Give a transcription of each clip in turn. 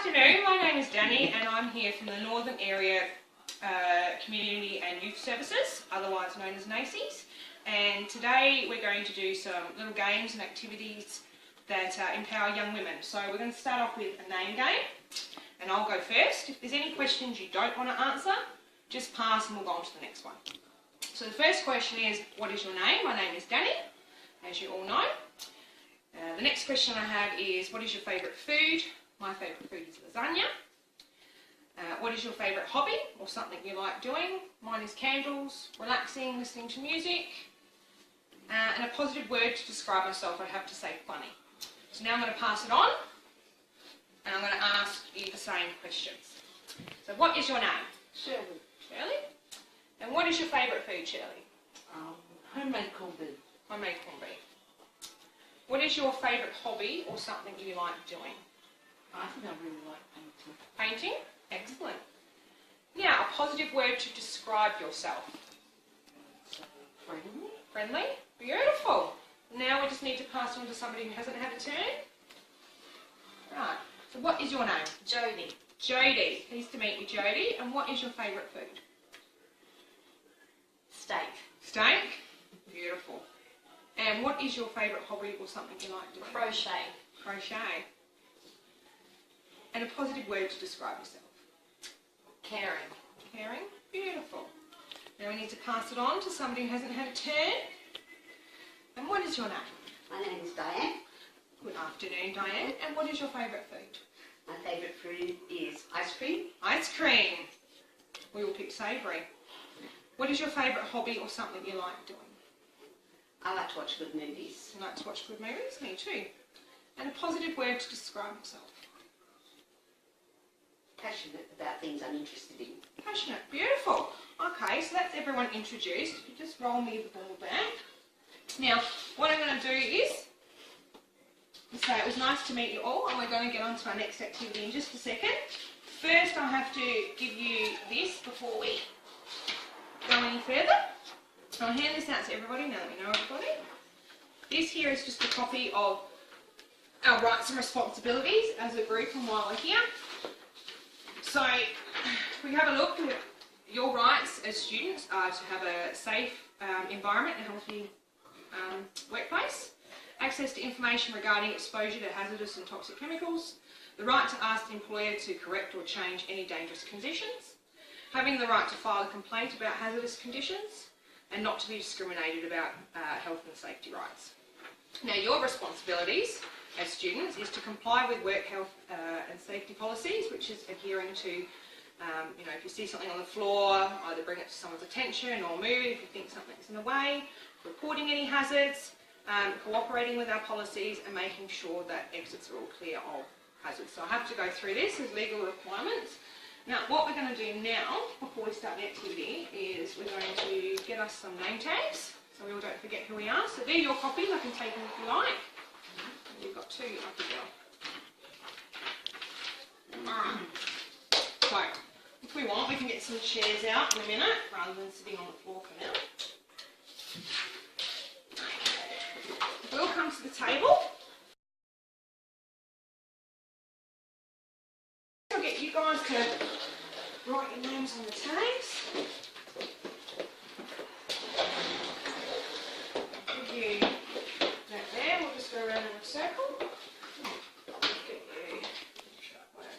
afternoon, my name is Danny and I'm here from the Northern Area Community and Youth Services, otherwise known as NACYs. And today we're going to do some little games and activities that empower young women. So we're going to start off with a name game, and I'll go first. If there's any questions you don't want to answer, just pass and we'll go on to the next one. So the first question is, what is your name? My name is Danny, as you all know. The next question I have is, what is your favourite food? My favourite food is lasagna. What is your favourite hobby or something you like doing? Mine is candles, relaxing, listening to music. And a positive word to describe myself, I'd have to say funny. So now I'm going to pass it on and I'm going to ask you the same questions. So what is your name? Shirley. Shirley? And what is your favourite food, Shirley? Homemade corned beef. Homemade corned beef. What is your favourite hobby or something you like doing? I think I really like painting. Painting? Excellent. Now, a positive word to describe yourself. Friendly. Friendly? Beautiful. Now we just need to pass on to somebody who hasn't had a turn. Right. So what is your name? Jodie. Jodie. Pleased to meet you, Jodie. And what is your favourite food? Steak. Steak? Beautiful. And what is your favourite hobby or something you like doing? Crochet. Crochet. And a positive word to describe yourself. Caring. Caring. Beautiful. Now we need to pass it on to somebody who hasn't had a turn. And what is your name? My name is Diane. Good afternoon, Diane. And what is your favourite food? My favourite food is ice cream. Ice cream. We will pick savoury. What is your favourite hobby or something you like doing? I like to watch good movies. You like to watch good movies? Me too. And a positive word to describe yourself. Passionate about things I'm interested in. Passionate. Beautiful. Okay, so that's everyone introduced. If you just roll me the ball back. Now, what I'm going to do is say it was nice to meet you all, and we're going to get on to our next activity in just a second. First, I have to give you this before we go any further. So I'll hand this out to everybody now that we know everybody. This here is just a copy of our rights and responsibilities as a group and while we're here. So we have a look at your rights as students are to have a safe environment and healthy workplace, access to information regarding exposure to hazardous and toxic chemicals, the right to ask the employer to correct or change any dangerous conditions, having the right to file a complaint about hazardous conditions, and not to be discriminated about health and safety rights. Now, your responsibilities as students is to comply with work health and safety policies, which is adhering to, if you see something on the floor, either bring it to someone's attention or move if you think something's in the way, reporting any hazards, cooperating with our policies and making sure that exits are all clear of hazards. So I have to go through this as legal requirements. Now, what we're going to do now, before we start the activity, is we're going to get us some name tags, so we all don't forget who we are. So they're your copies, I can take them if you like. You've got two up the go. Alright. So, if we want, we can get some chairs out in a minute, rather than sitting on the floor for now. We'll come to the table. I'll get you guys to write your names on the tags. Give you that there. We'll just go around in a circle. Get you sharp wax.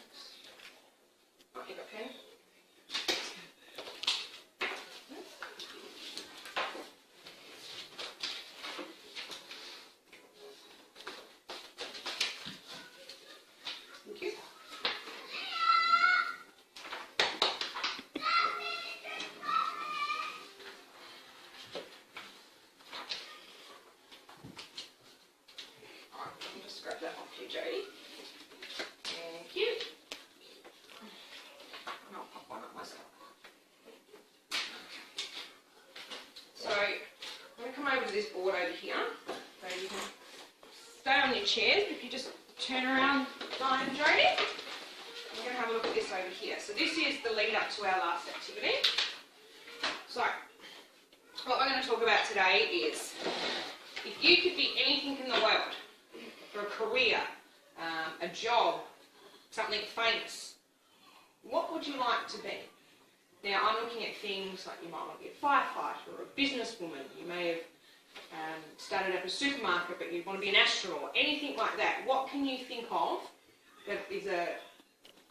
Oh, you got a pen? Thank you. Grab that off you, Jodie. Thank you. And I'll pop one up myself. So, I'm going to come over to this board over here. So you can stay on your chairs, but if you just turn around, Diane and Jodie, we're going to have a look at this over here. So this is the lead up to our last activity. So, what we're going to talk about today is, if you could be anything in the world, for a career, a job, something famous. What would you like to be? Now, I'm looking at things like you might want to be a firefighter or a businesswoman. You may have started up a supermarket, but you want to be an astronaut, anything like that. What can you think of that is a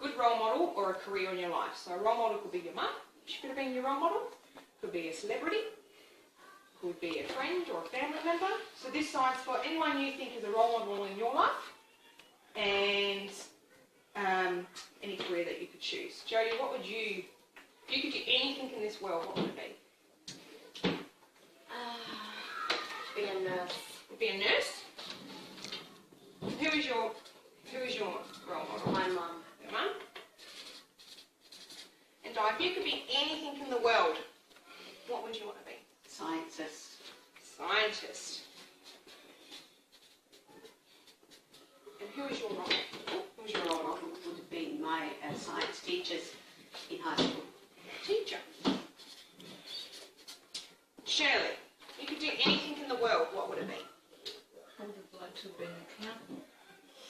good role model or a career in your life? So a role model could be your mum. She could have been your role model. Could be a celebrity. Could be a friend or a family member. So this side's for anyone you think is a role model in your life, and any career that you could choose. Jodie, what would you, if you could do anything in this world, what would it be? Be a nurse. Be a nurse? Who is your role model? My mum. Your mum? And Di, if you could be anything in the world, what would you want to be? Scientist. Scientist. And who is your role model? Who is your role model? Would have been my science teachers in high school. Teacher. Shirley, you could do anything in the world, what would it be? I would have liked to have been an accountant.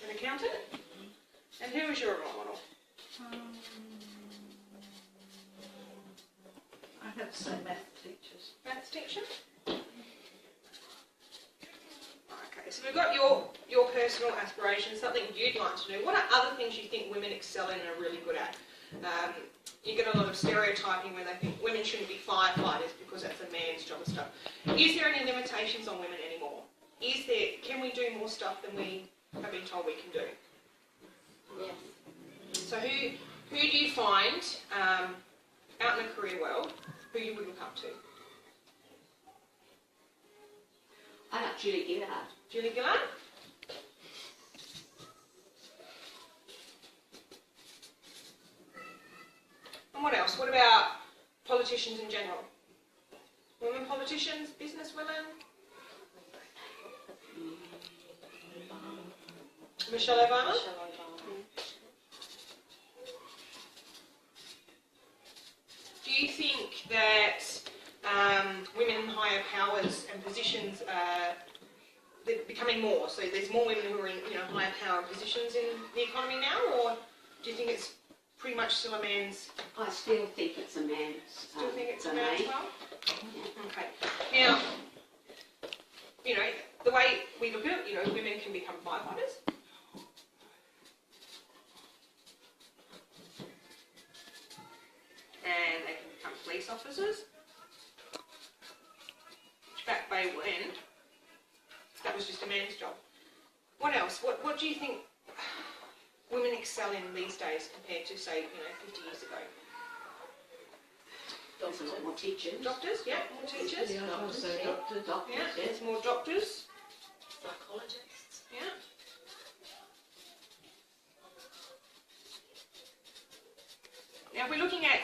An accountant? And who is your role model? I'd have to say math teachers. Maths teacher? Okay, so we've got your personal aspirations, something you'd like to do. What are other things you think women excel in and are really good at? You get a lot of stereotyping where they think women shouldn't be firefighters because that's a man's job and stuff. Is there any limitations on women anymore? Can we do more stuff than we have been told we can do? Yes. So who do you find out in the career world who you would look up to? I like Julie Gillard. Julie Gillard? And what else? What about politicians in general? Women politicians, business women? Michelle Obama? Do you think that women in higher powers and positions they're becoming more? So there's more women who are in higher power positions in the economy now, or do you think it's pretty much still a man's? I still think it's a man's. Still think it's a man's role? Yeah. Okay. Now, the way we look at it, women can become firefighters. And they can become police officers. Which back way when that was just a man's job. What else? What do you think women excel in these days compared to, say, 50 years ago? There's a lot more teachers. Doctors, yeah, more teachers. Yeah, I'd also say doctors. Yeah, there's more doctors. Psychologists. Yeah. Now, if we're looking at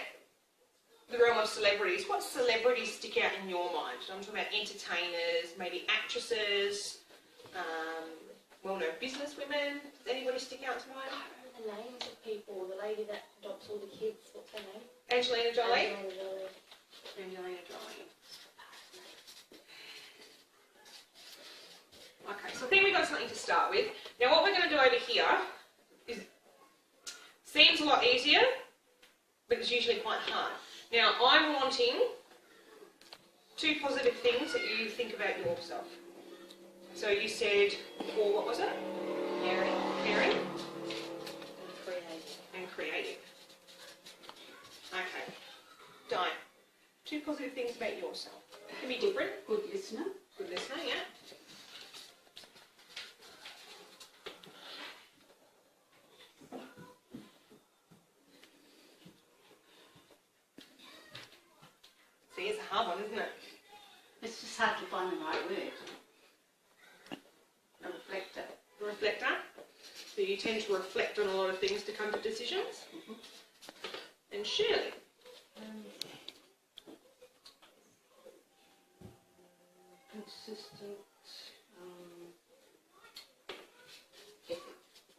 the realm of celebrities, what celebrities stick out in your mind? I'm talking about entertainers, maybe actresses, well-known businesswomen. Does anybody stick out to mind? I don't know the names of people. The lady that adopts all the kids, what's her name? Angelina Jolie? Angelina Jolie. Angelina Jolie. Okay, so I think we've got something to start with. Now what we're going to do over here is, seems a lot easier, but it's usually quite hard. Now I'm wanting 2 positive things that you think about yourself. So you said 4, what was it? Caring. And creative. Okay. Diane, 2 positive things about yourself. It can be different. Good listener. Good listener, yeah. See, it's a hard one, isn't it? It's just hard to find the right word. A reflector. A reflector. So you tend to reflect on a lot of things to come to decisions. And Shirley. Consistent. Ethic.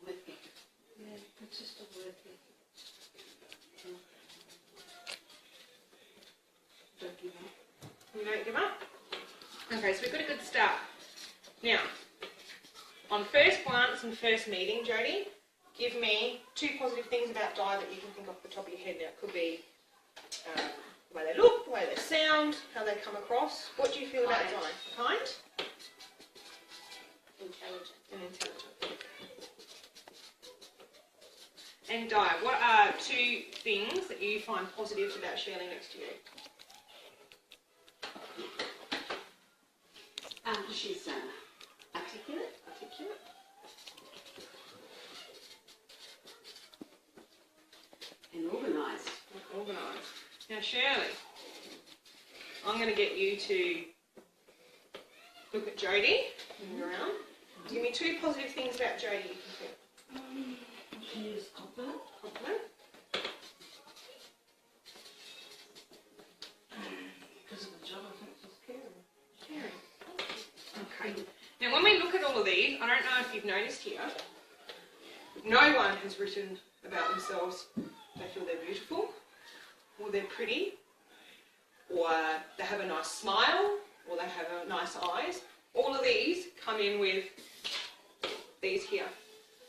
Work ethic. Yeah, consistent work ethic. Don't give up. You don't give up. Okay, so we've got a good start. Now, on first glance and first meeting, Jodie, give me 2 positive things about Di that you can think off the top of your head. Now, it could be the way they look, the way they sound, how they come across. What do you feel about Di? Kind? Intelligent. And intelligent. And Di, what are 2 things that you find positive about Shirley next to you? She's articulate. Articulate. And organised. Organised. Now, Shirley, I'm going to get you to look at Jodie. Move around. Give me 2 positive things about Jodie you can think. She is confident. Compliment. Because of the job, I think she's caring. Sharing. Okay. Now, when we look at all of these, I don't know if you've noticed here, no one has written about themselves. They feel they're beautiful, or they're pretty, or they have a nice smile, or they have nice eyes. All of these come in with these here.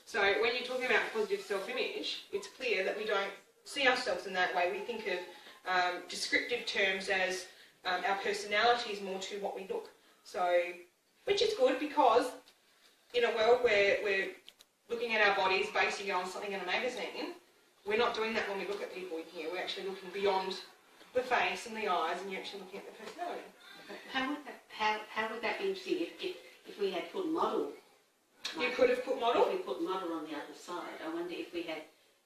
So when you're talking about positive self-image, it's clear that we don't see ourselves in that way. We think of descriptive terms as our personality is more to what we look. So, which is good because in a world where we're looking at our bodies basing it on something in a magazine, we're not doing that when we look at people in here. We're actually looking beyond the face and the eyes, and you're actually looking at the personality. How would that be interesting if we had put model? You could have put model. If we put model on the other side, I wonder if we had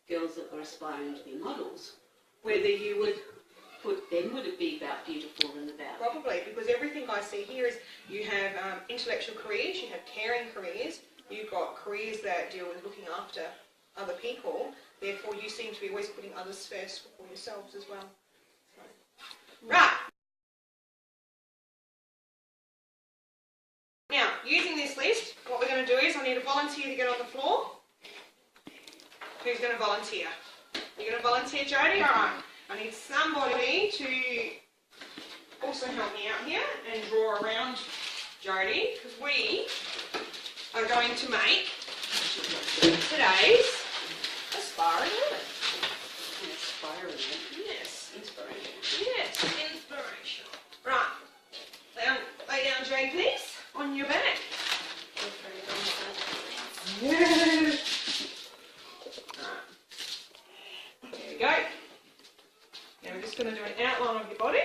girls that were aspiring to be models, Whether you would put then would it be about beautiful and about? probably, because everything I see here is you have intellectual careers, you have caring careers, you've got careers that deal with looking after other people. Therefore, you seem to be always putting others first before yourselves as well. So. Right. Now, using this list, what we're going to do is I need a volunteer to get on the floor. Who's going to volunteer? You're going to volunteer, Jodie? All right. I need somebody to also help me out here and draw around Jodie, because we are going to make today's aspiring woman. Inspiring. Yes. Inspiration. Yes, inspiration. Right. Lay down, Jane, please, on your back. Yes. Right. There we go. Now we're just going to do an outline of your body.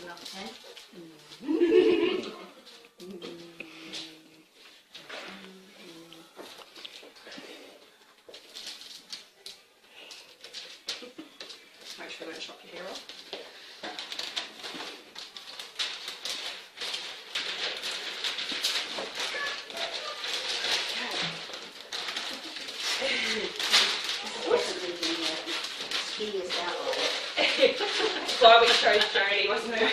Enough time. Make sure I don't chop your hair off. Skinniest outline. That's why we chose Jodie, wasn't it?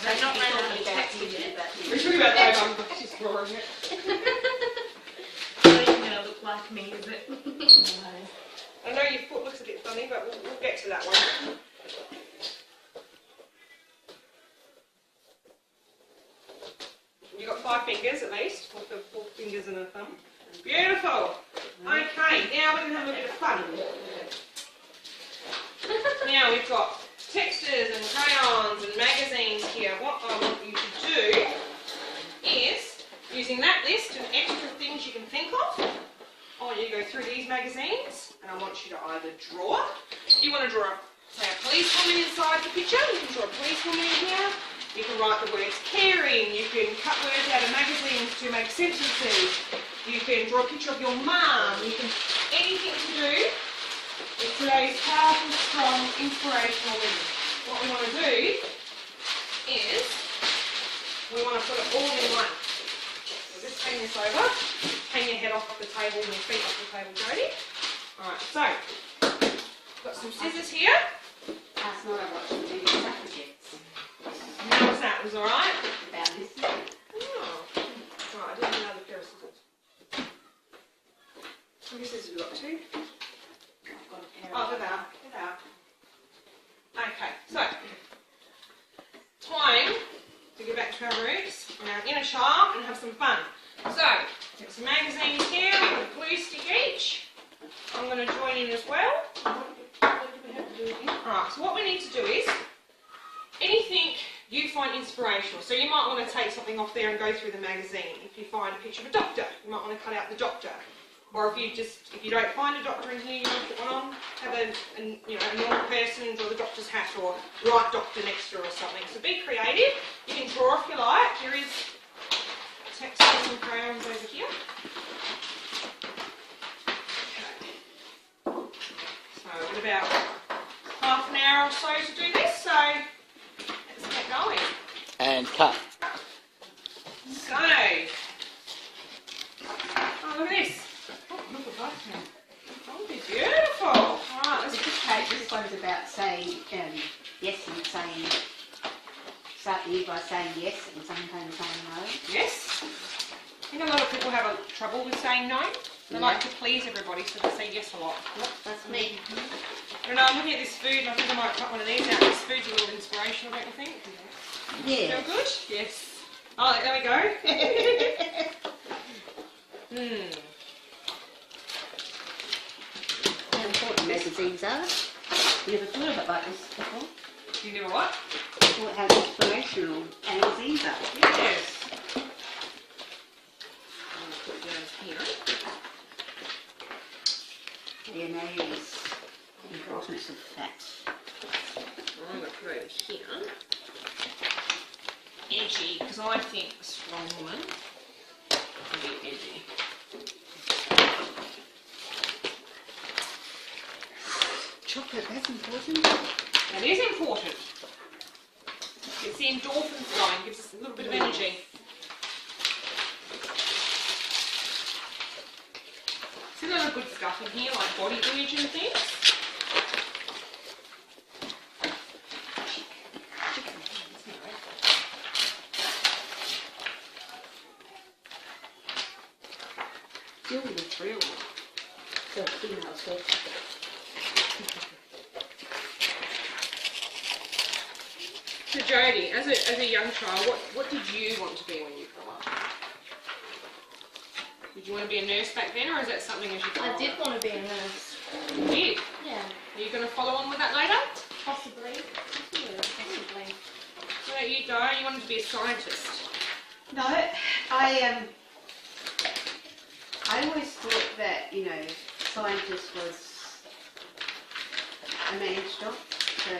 They're not running about skinny, but We're talking about that one, she's drawing it. Not even going to look like me, is it? I know your foot looks a bit funny, but we'll get to that one. You've got 5 fingers at least, 4 fingers and a thumb. Beautiful. Okay, now we're going to have a bit of fun. Now we've got textures and crayons and magazines here. What I want you to do is, using that list and extra things you can think of, I want you to go through these magazines and I want you to either draw. If you want to draw, say, a policewoman inside the picture, you can draw a policewoman in here. You can write the words caring. You can cut words out of magazines to make sentences. You can draw a picture of your mum. You can, anything to do with today's powerful, strong, inspirational women. What we want to do is we want to put it all in one. So just hang this over. Hang your head off the table and your feet off the table, Jodie. Alright, so got some scissors here. last night I watched some video suffragettes How was that? Was alright? about this. Oh. Right, I didn't have another pair of scissors. How many scissors have we got? 2? I've got a pair Oh, of they're out. They're out. Okay, so time to get back to our roots and our inner child and have some fun. So, get some magazines here with a glue sticky. want to join in as well? What do we have to do again? Alright, so what we need to do is anything you find inspirational. So you might want to take something off there and go through the magazine. If you find a picture of a doctor, you might want to cut out the doctor. Or if you don't find a doctor in here, you want to put one on, have a normal person and draw the doctor's hat or write doctor next to her or something. So be creative. You can draw if you like. There is text and some crayons over here. Okay. So we've got about half an hour or so to do this. So let's get going. And cut. So, oh look at this. Oh, look at that now. Oh, they're beautiful. Alright, let's just take This one's about saying yes and saying, starting you by saying yes and sometimes saying no. yes. I think a lot of people have trouble with saying no. They like to please everybody, so they say yes a lot. Yep, that's me. I don't know, I'm looking at this food and I think I might cut one of these out. This food's a little inspirational, don't you think? Yeah. Feel good? Yes. Oh, there we go. How important magazines are. Never thought of it like this before. You never what? Thought how inspirational magazines are. Yes. I'll put it down here. You know, it's the importance of fat. I'm going to put it over here. Edgy, because I think a strong woman can be edgy. Chocolate, that's important. That is important. Gets the endorphins going, gives us a little bit of energy. See a lot of good stuff in here, like body image and things. Still the thrill. So female stuff. So Jodie, as a young child, what did you want to be when you grew up? Did you want to be a nurse back then, or is that something as you grow I up? did want to be a nurse. You did? Yeah, Are you going to follow on with that later? possibly. Yeah, possibly. What about you, Di? You wanted to be a scientist. No, I always thought that, scientist was a man's job. So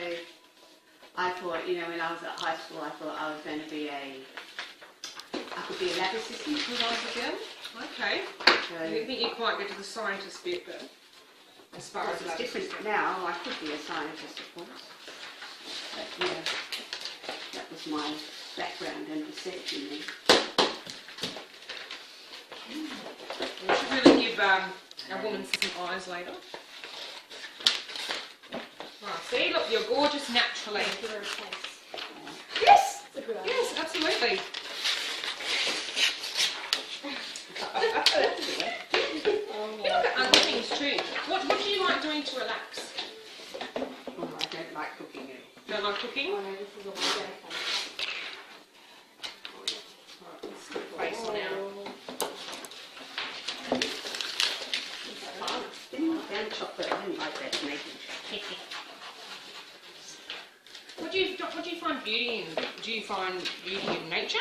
I thought, when I was at high school, I thought I was going to be I could be a lab assistant when I was a girl. Okay. So I didn't think you'd quite get to the scientist bit, but as far as it's lab different assistant. now. I could be a scientist, of course. But that was my background and research in me. We should really give a woman some eyes later. Right, see, look, you're gorgeous naturally. Give her a taste. Yes! It's a good idea. Yes, absolutely. Oh, You look at other things too. What do you like doing to relax? Oh, I don't like cooking it. Don't like cooking? oh no, this is a weird Right, let's put the face on now. And chocolate, I didn't like that making. What do you find beauty in? Do you find beauty in nature?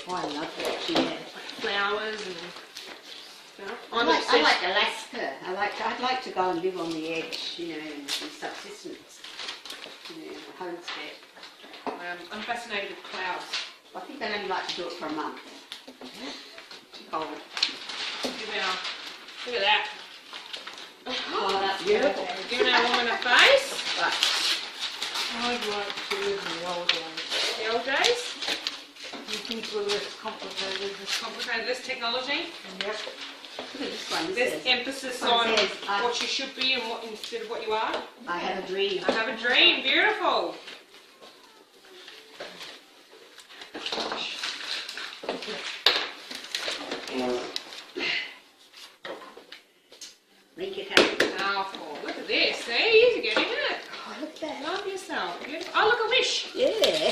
Oh, I love that, yeah. Flowers and stuff? I like Alaska. I'd like to go and live on the edge, and be subsistence, a homestead. I'm fascinated with clouds. I think I'd only like to do it for a month. Too cold. Look at that. Oh, that's beautiful. Giving our woman a face. But I'd like to live in the old days. The old days. Things were less complicated. Less complicated, less technology. Yep. look at this one. This Less says, emphasis One on says, what you should be and what instead of what you are. I have a dream. I have a dream. Beautiful. Make it happen. Powerful. Look at this. See, you're getting it. Oh, look at that. Love yourself. Beautiful. Oh, look, a wish. Yeah.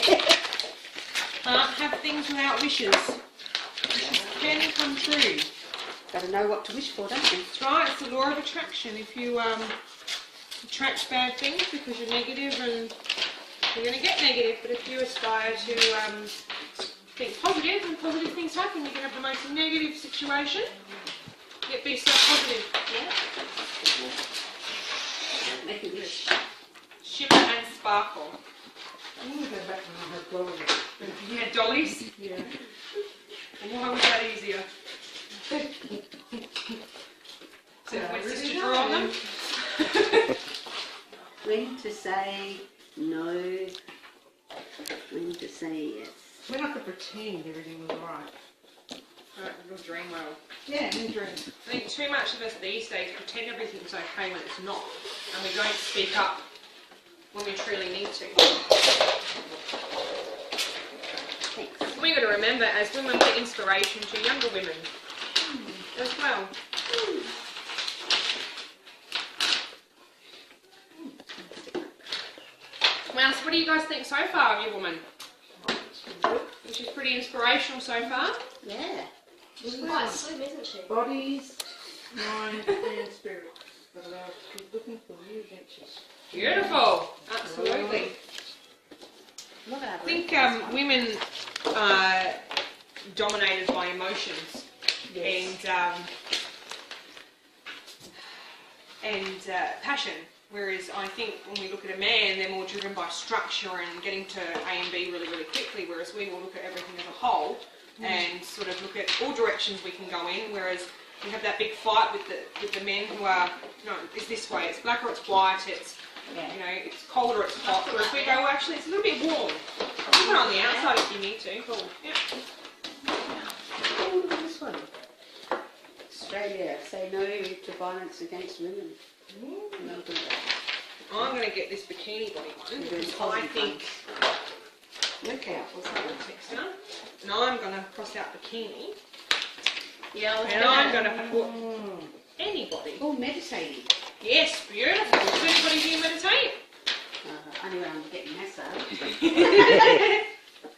Can't have things without wishes. Wishes can come true. Got to know what to wish for, don't you? That's right, it's the law of attraction. If you attract bad things because you're negative, and you're going to get negative, but if you aspire to think positive and positive things happen, you can have the most negative situation, yet be so positive. Yeah. Make a wish. Shimmer and sparkle. I'm going to go back when I had dollies. You had dollies? Yeah. And why was that easier? So Yeah, when really sister drew on them? When to say no, when to say yes. When I could pretend everything was alright. Right, you'll dream well. Yeah, in dream. I think too much of us these days pretend everything's okay when it's not, and we don't speak up when we truly need to. Thanks. We've got to remember, as women, we're inspiration to younger women as well. Well, so what do you guys think so far of your woman? She's pretty inspirational so far. Yeah. She's quite slim, isn't she? Bodies, mind, and spirit. But allow us to keep looking for new adventures. Beautiful. Absolutely. Look at I think women are dominated by emotions, and passion. Whereas I think when we look at a man, they're more driven by structure and getting to A and B really, really quickly. Whereas we will look at everything as a whole and sort of look at all directions we can go in. Whereas we have that big fight with the men who are, no, it's this way. It's black or it's white. It's it's cold or it's hot. Whereas we go, well, actually, it's a little bit warm. You put it on the outside if you need to. Cool. Yeah. Oh, this one. Australia, say no to violence against women. I'm going to get this bikini body one because I think. Look out, what's that one text down? And I'm going to cross out bikini. Yeah, And I'm going to put anybody. Oh, meditating. Yes, beautiful. Does anybody here meditate? Only when I'm getting massage.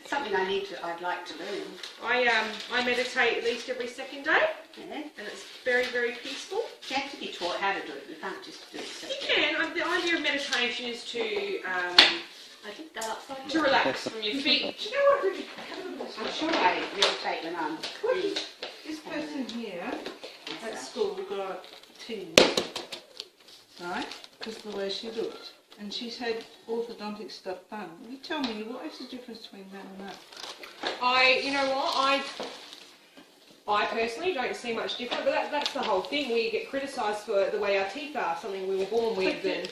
Something I'd like to learn. I meditate at least every second day, Yeah. and it's very, very peaceful. You have to be taught how to do it. You can't just do it yourself. You can. The idea of meditation is to I did that upside down. relax from your feet. Do you know what really happens? I'm sure I meditate when I'm doing This person here at massage. school got teased, right? Because of the way she looks. And she's had orthodontic stuff done. You tell me, what is the difference between that and that? You know what, I personally don't see much different, but that's the whole thing. We get criticised for the way our teeth are, something we were born with. And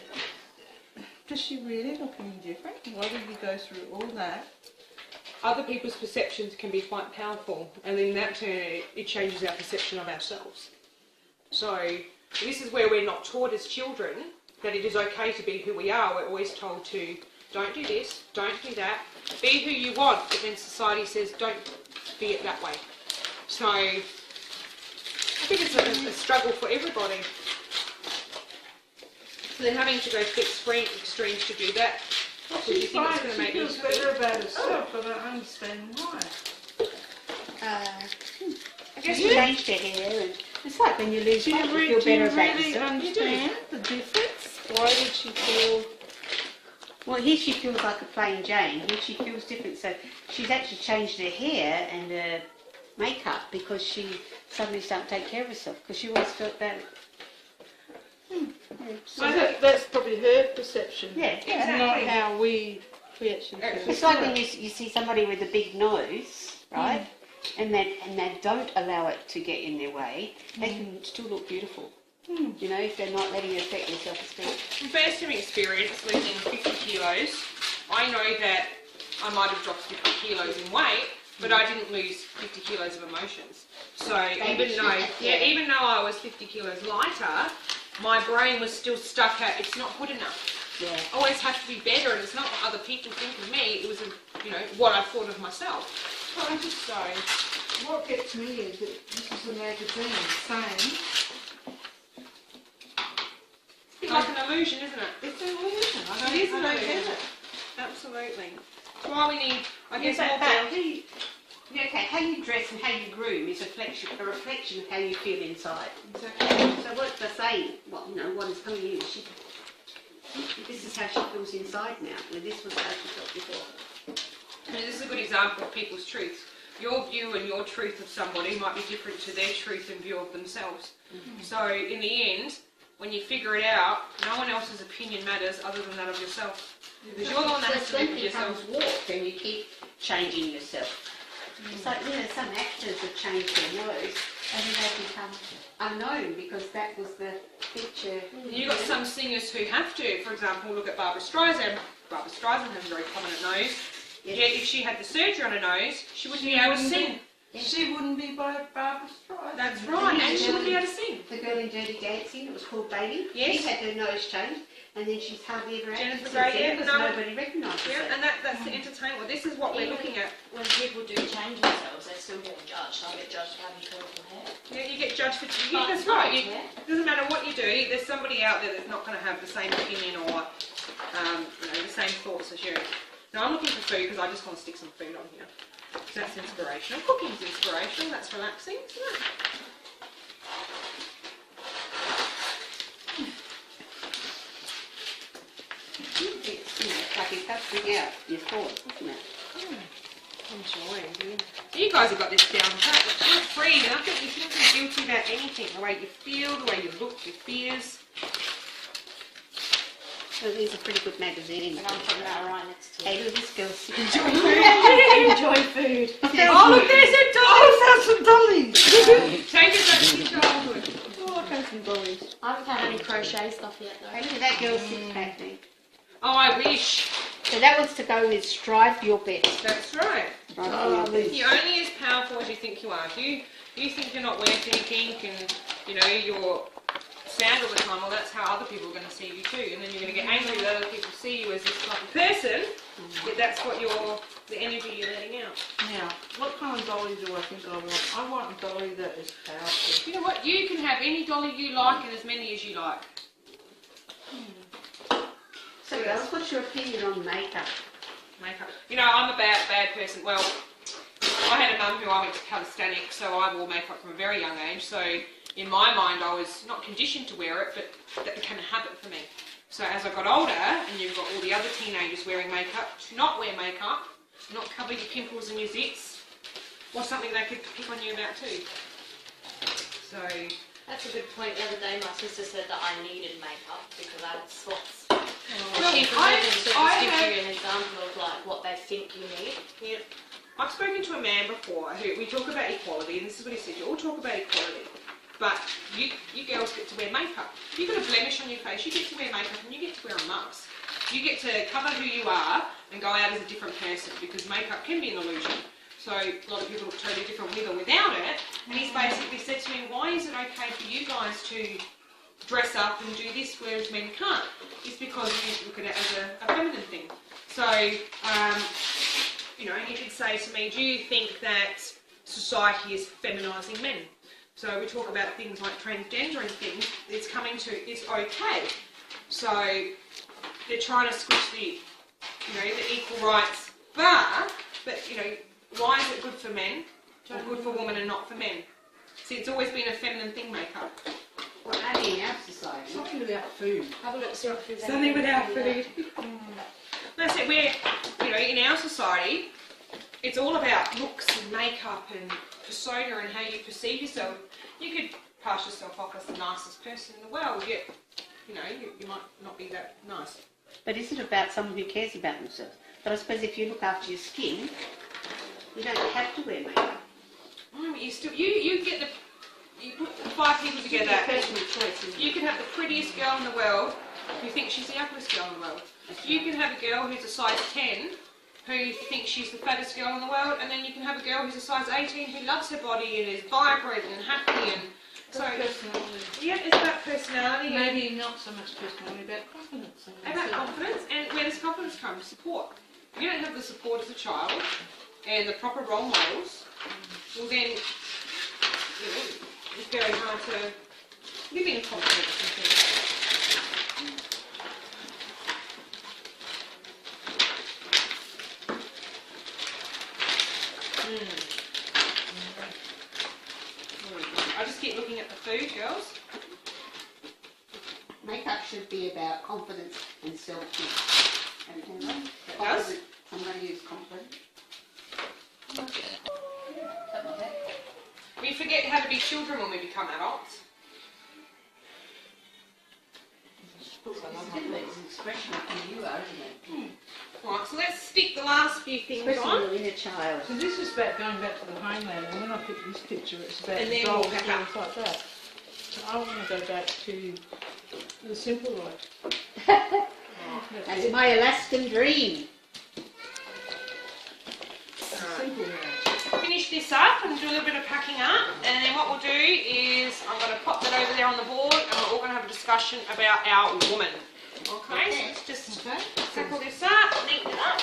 Does she really look any different? Why did you go through all that? other people's perceptions can be quite powerful, and in that turn, it changes our perception of ourselves. So this is where we're not taught as children that it is okay to be who we are. We're always told to don't do this, don't do that, be who you want, but then society says don't be it that way. So I think it's a struggle for everybody. So then having to go to extremes to do that, Well, do you she's think it's fine. going to She make feels you better about herself, but I don't understand why. I guess She changed her hair, and it's like when you lose Do weight, you you feel better about really yourself. understand the difference? Why did she feel... Well, here she feels like a plain Jane. Here she feels different. So she's actually changed her hair and her makeup because she suddenly started to take care of herself because she always felt bad. Yeah, So that's probably her perception. Yeah, exactly. Not how we actually feel. it's like when you see somebody with a big nose, right? And they don't allow it to get in their way, they can still look beautiful. You know, if they're not letting it affect their self-esteem. From first-hand experience, losing 50 kilos, I know that I might have dropped 50 kilos in weight, but I didn't lose 50 kilos of emotions. So even though I was 50 kilos lighter, my brain was still stuck at it's not good enough. Yeah. I always have to be better, and it's not what other people think of me. It was, what I thought of myself. So What gets me is that this is a magazine saying... it's like an illusion, isn't it? It's an illusion. It is an I don't illusion. get it. Absolutely. That's why we need, I guess, more but girls. Yeah, okay, how you dress and how you groom is a reflection of how you feel inside. Exactly. So what they're saying, well, you know, what is coming in, this is how she feels inside now, and this was how she felt before. I mean, this is a good example of people's truth. Your view and your truth of somebody might be different to their truth and view of themselves. So in the end, when you figure it out, no one else's opinion matters other than that of yourself. Because you're the one that has to live with yourself. Walk, and you keep changing yourself. So, you know, some actors have changed their nose and then they become unknown because that was the picture. You've got some singers who have to. For example, look at Barbara Streisand. Barbara Streisand has a very prominent nose. Yes. Yet if she had the surgery on her nose, she wouldn't be able to sing. Yeah. She wouldn't be by Barbara Streisand. That's right, and she wouldn't be able to sing. The girl in Dirty Dancing, it was called Baby. Yes. She had her nose changed and then she's hardly ever acted Jennifer since Grey, then yeah, because no. nobody recognises Yeah, her. and that's the entertainment. This is what we're looking at. When people do change themselves, they're still getting judged. I get judged for having curly hair. Yeah, you get judged for. But That's I right. don't You, care. it doesn't matter what you do. There's somebody out there that's not going to have the same opinion or the same thoughts as you. Now I'm looking for food because I just want to stick some food on here. So that's inspirational. Cooking's inspirational. That's relaxing, isn't it? It's, you know, like it cuts bring out your thoughts, isn't it? Enjoying, yeah. You guys have got this down pat. You're free. Nothing. You shouldn't be guilty about anything. The way you feel, the way you look, your fears. So these are pretty good magazines. And I'm putting that right next to Hey, it. look, this girl's Enjoy food. Oh, look, there's a Oh, some dollies! Take it back to your childhood. Oh, I've had some dollies. I haven't had any crochet stuff yet though. Hey, look at that girl's six-pack thing. Oh, I wish. So that was to go with strive your best. That's right. Strive Oh, for your best. You're only as powerful as you think you are. If you think you're not worth anything and, you know, you're sad all the time, well, that's how other people are going to see you too. And then you're going to get angry that other people see you as this type of person. But that's what the energy you're letting out. Now, what kind of dolly do I think I want? I want a dolly that is powerful. You know what? You can have any dolly you like and as many as you like. So girls, what's your opinion on makeup? Makeup. You know, I'm a bad person. Well, I had a mum who I went to calisthenics, so I wore makeup from a very young age. So in my mind, I was not conditioned to wear it, but that became a habit for me. So as I got older, and you've got all the other teenagers wearing makeup, to not wear makeup, not cover your pimples and your zits, was something they could pick on you about too. So That's a good point. The other day my sister said that I needed makeup because I had spots. Well, She I gives had- you an example of like what they think you need. yeah, I've spoken to a man before who we talk about equality, and this is what he said: you all talk about equality, but you girls get to wear makeup. If you've got a blemish on your face, you get to wear makeup and you get to wear a mask. You get to cover who you are and go out as a different person because makeup can be an illusion. So a lot of people look totally different with or without it. And he's basically said to me, why is it okay for you guys to dress up and do this whereas men can't? It's because you look at it as a feminine thing. So, you know, he did say to me, do you think that society is feminising men? So we talk about things like transgender and things, it's coming to, it's okay. So they're trying to squish the, you know, the equal rights bar, but, you know, why is it good for men, good for women and not for men? See, it's always been a feminine thing, makeup. Well, only in our society. Something without food. Have a look, see if there's Something anything without to do with food. That's it, we're, you know, in our society, it's all about looks and makeup and persona and how you perceive yourself. You could pass yourself off as the nicest person in the world, yet, you know, you might not be that nice. But is it about someone who cares about themselves? But I suppose if you look after your skin, you don't have to wear makeup. You still, you get the, you put 5 people together. It's your personal choice, isn't it? You can have the prettiest girl in the world who thinks she's the ugliest girl in the world. You can have a girl who's a size 10 who thinks she's the fattest girl in the world, and then you can have a girl who's a size 18 who loves her body and is vibrant and happy. And so, Personality. yeah, it's about personality and Maybe not so much personality, about confidence. about confidence. And where does confidence come? Support. If you don't have the support as a child and the proper role models, well then, you know, it's very hard to live in confidence and things. the food, girls. Makeup should be about confidence and self-esteem. And anyway, Does? I'm going to use confidence. We forget how to be children when we become adults. It's a different expression from you are, isn't it? Right, so let's stick the last few things Especially on. your inner child. So this is about going back to the homeland, and when I picked this picture, it's about And then dolls we'll and pack things like that. So I want to go back to the simple life. That's my Alaskan dream. Simple life. Finish this up and do a little bit of packing up, and then what we'll do is I'm going to pop that over there on the board, and we're all going to have a discussion about our woman. Okay, so let's just tackle this up, neaten it up.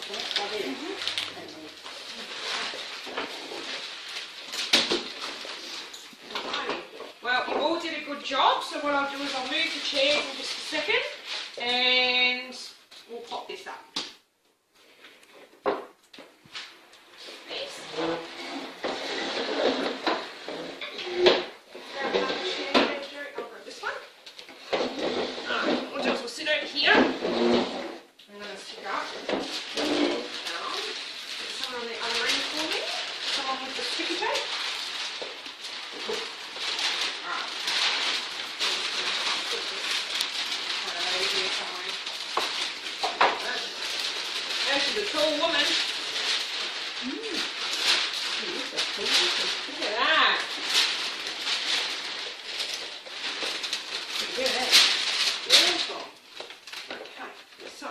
Alrighty. Well, you all did a good job, so what I'll do is I'll move the chairs in just a second, and we'll pop this up. She's a tall woman. Look at that. Look at that. Beautiful. Okay, so.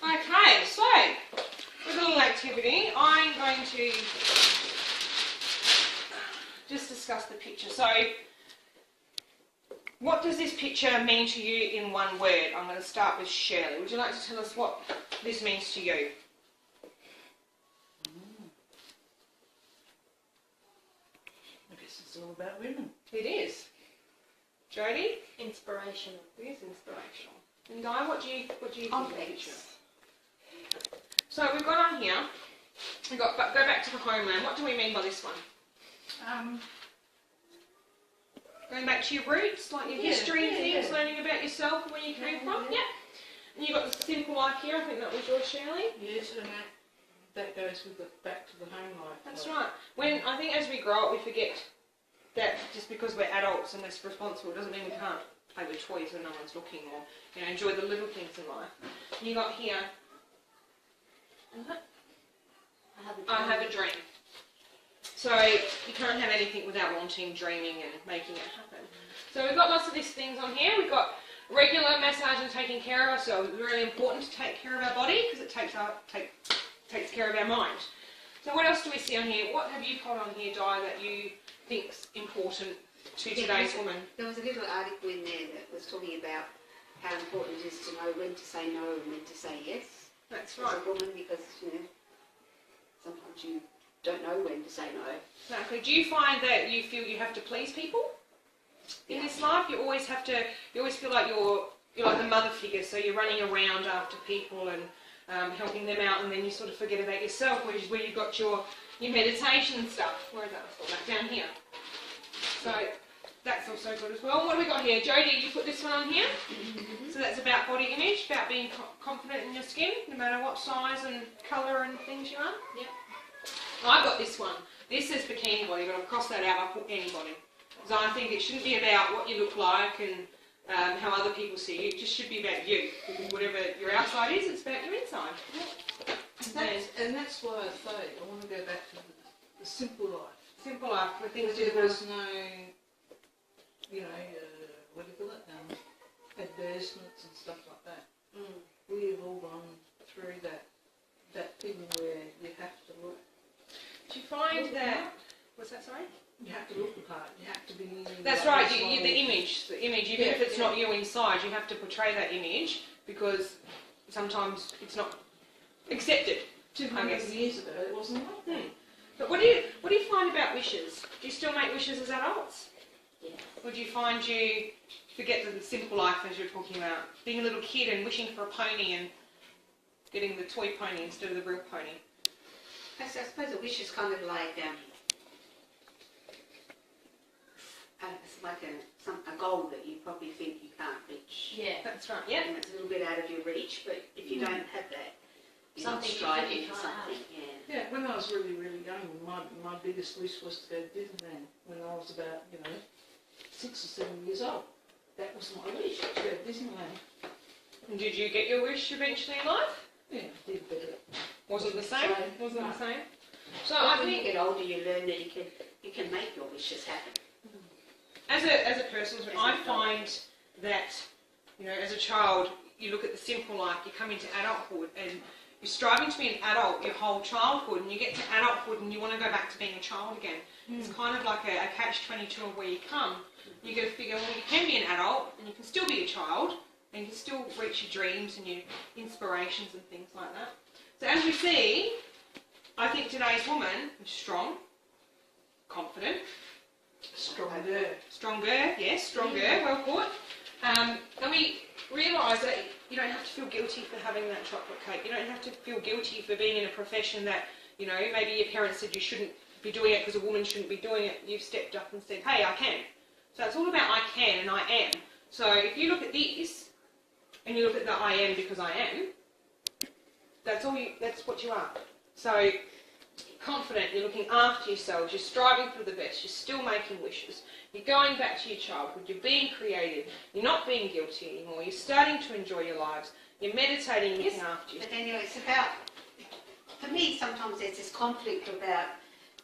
Okay, so with a little activity, I'm going to just discuss the picture. So, what does this picture mean to you in one word? I'm going to start with Shirley. Would you like to tell us what this means to you? I guess it's all about women. It is. Jodie? Inspirational. It is inspirational. And Guy, what do you think of the picture? So we've got on here, we've got go back to the homeland. What do we mean by this one? Going back to your roots, like your history and things, learning about yourself and where you came from. Yeah. And you've got the simple life here. I think that was yours, Shirley. Yes, and that goes with the back to the home life. That's right. When I think as we grow up, we forget that just because we're adults and less responsible doesn't mean we can't play with toys when no one's looking, or enjoy the little things in life. And you got here. I have a dream. So you can't have anything without wanting, dreaming and making it happen. So we've got lots of these things on here. We've got regular massage and taking care of ourselves. It's really important to take care of our body because it takes care of our mind. So what else do we see on here? What have you put on here, Di, that you think's important to today's woman? There was a little article in there that was talking about how important it is to know when to say no and when to say yes. That's right. As a woman, because sometimes you don't know when to say no. Exactly. Do you find that you feel you have to please people in this life? You always have to. You always feel like you're like the mother figure, so you're running around after people and helping them out, and then you sort of forget about yourself, which is where you've got your meditation and stuff. Where is that? Down here. So that's also good as well. What do we got here? Jodie, you put this one on here. Mm-hmm. So that's about body image, about being confident in your skin, no matter what size and colour and things you are. Yep. I've got this one. This says bikini body, but I've crossed that out. I put anybody. So I think it shouldn't be about what you look like and how other people see you. It just should be about you. Because whatever your outside is, it's about your inside. And that's why I say I want to go back to the simple life. Simple life, where things There do was no, what do you call it, advertisements and stuff like that. We've all gone through that thing where you have to look. Do you find that? What's that? Sorry. You have to look the part. You have to be. That's right. You the image. Even if it's not you inside, you have to portray that image because sometimes it's not accepted. 200 years ago, it wasn't like that. But what do you find about wishes? Do you still make wishes as adults? Or do you find you forget the simple life as you're talking about? Being a little kid and wishing for a pony and getting the toy pony instead of the real pony. I suppose a wish is kind of like it's like a goal that you probably think you can't reach. Yeah. That's right, yeah. And it's a little bit out of your reach, but if you don't have that, you're not Something you striving think you for can't something. Yeah. Yeah, when I was really, really young, my biggest wish was to go to Disneyland when I was about, 6 or 7 years old. That was my wish, to go to Disneyland. And did you get your wish eventually in life? Yeah, I did, but it Wasn't the same? Wasn't the same? So But I when you think get older, you learn that you can make your wishes happen. as a person, I find that, as a child, you look at the simple life, you come into adulthood and you're striving to be an adult your whole childhood, and you get to adulthood and you want to go back to being a child again. It's kind of like a catch-22 of where you come. You got to figure, well, you can be an adult and you can still be a child and you can still reach your dreams and your inspirations and things like that. So as we see, I think today's woman is strong, confident, stronger. stronger, yes, stronger, well put. And we realise that you don't have to feel guilty for having that chocolate cake. You don't have to feel guilty for being in a profession that, maybe your parents said you shouldn't be doing it because a woman shouldn't be doing it. You've stepped up and said, hey, I can. So it's all about I can and I am. So if you look at this and you look at the I am because I am, that's what you are. So confident, you're looking after yourselves, you're striving for the best, you're still making wishes, you're going back to your childhood, you're being creative, you're not being guilty anymore, you're starting to enjoy your lives, you're meditating and looking after you. But then, it's about, for me, sometimes there's this conflict about,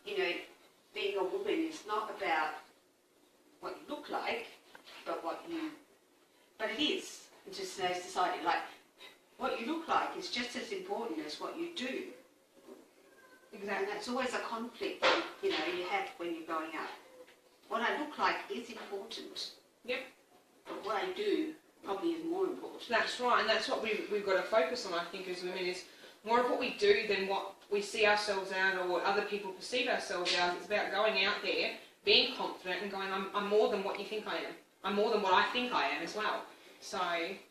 being a woman is not about what you look like, but it is in today's society. Like, what you look like is just as important as what you do. Exactly. And that's always a conflict that, you have when you're growing up. What I look like is important. Yep. But what I do probably is more important. That's right, and that's what we've got to focus on, I think, as women, is more of what we do than what we see ourselves out or what other people perceive ourselves as. It's about going out there, being confident and going, I'm more than what you think I am. I'm more than what I think I am as well. So...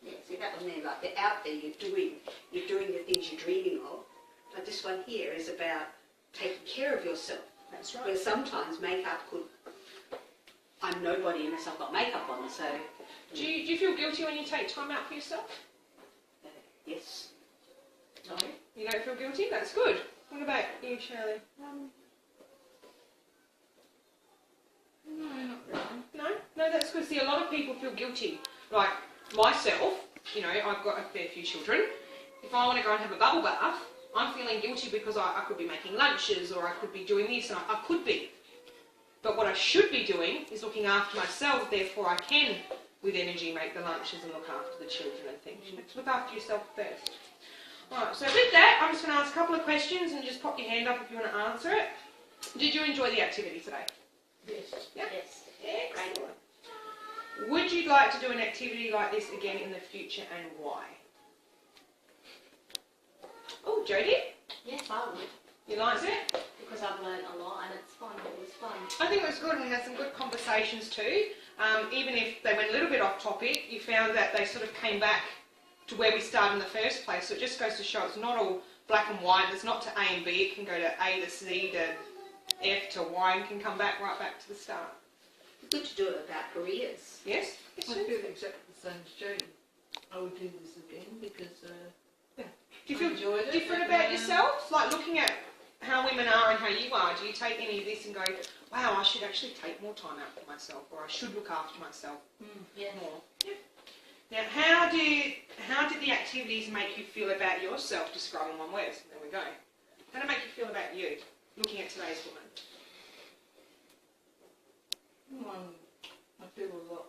Yeah, see, that one there, like, they're out there, you're doing the things you're dreaming of. But this one here is about taking care of yourself. That's right. Where sometimes makeup could... I'm nobody unless I've got makeup on, so... Do you feel guilty when you take time out for yourself? Yes. No. You don't feel guilty? That's good. What about you, Shirley? No, not really. No, that's good. See, a lot of people feel guilty. Like myself, I've got a fair few children. If I want to go and have a bubble bath, I'm feeling guilty because I could be making lunches or I could be doing this, and I could be. But what I should be doing is looking after myself, therefore I can, with energy, make the lunches and look after the children and things. You have to look after yourself first. Alright, so with that, I'm just going to ask a couple of questions and just pop your hand up if you want to answer it. Did you enjoy the activity today? Yes. Yeah? Yes. Excellent. Would you like to do an activity like this again in the future, and why? Oh, Jodie, Yes, I would. you liked it? Because I've learned a lot and it's fun. It was fun. I think it was good. We had some good conversations too. Even if they went a little bit off topic, you found that they sort of came back to where we started in the first place. So it just goes to show it's not all black and white. It's not to A and B. It can go to A to C to F to Y and can come back right back to the start. It's good to do it about careers. Yes? I feel exactly the same as Jodie. I would do this again because Do you I feel enjoyed it, different and, about yourself? Like looking at how women are and how you are, do you take any of this and go, wow, I should actually take more time out for myself, or I should look after myself Yeah. more? Yeah. Now, how did the activities make you feel about yourself? Describe in one word. There we go. How did it make you feel about you, looking at today's woman? I feel a lot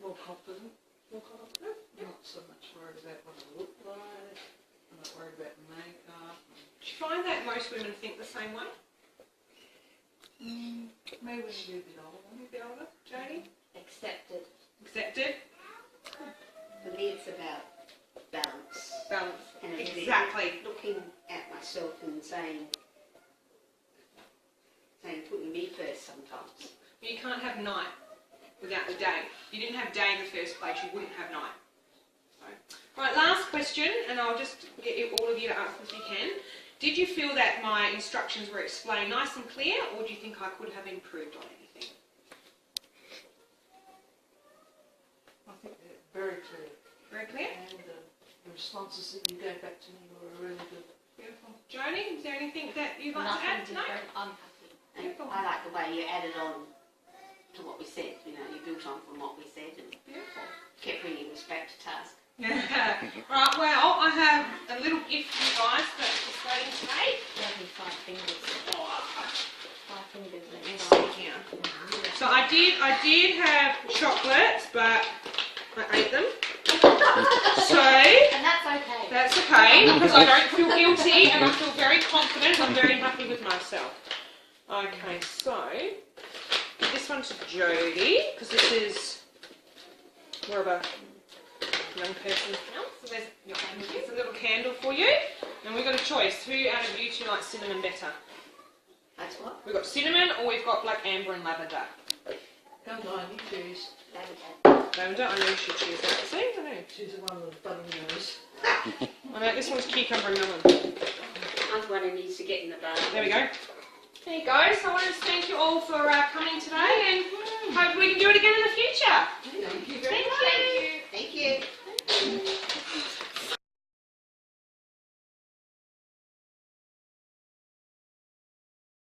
more confident. More confident? Not so much worried about what I look like. I'm not worried about makeup. Do you find that most women think the same way? Maybe when you get a bit older. A bit older, Jodie? Accepted. Accepted? For me, it's about balance. Balance. And it's Exactly. looking at myself and saying, putting me first sometimes. You can't have night without the day. If you didn't have day in the first place, you wouldn't have night. So, right, last question, and I'll just get all of you to answer if you can. Did you feel that my instructions were explained nice and clear, or do you think I could have improved on anything? I think they're very clear. Very clear? And the responses that you gave back to me were really good. Beautiful. Joni, is there anything that you'd like to Nothing add tonight? different. I'm happy. And Beautiful. I like the way you added on to what we said. You know, you built on from what we said and Beautiful. kept bringing us back to task. Right, well, I have a little gift for you guys that's just waiting today. Only 5 fingers. 5 fingers. Let's see here. So I did have chocolates, but I ate them. So And that's okay. that's okay because I don't feel guilty and I feel very confident. I'm very happy with myself. Okay, so this one's Jodie because this is more of a young person's house. So there's a little candle for you, and we've got a choice. Who out of you two likes cinnamon better? That's what? We've got cinnamon, or we've got black amber and lavender. Come on, you choose. Lavender, I know you should choose that. See, I know. Choose the one with the bunny nose. I know this one's cucumber and melon. I'm the one who needs to get in the bar. There we go. There you go. So I want to thank you all for coming today, and hopefully we can do it again in the future. Thank you very much. Thank you. Thank you.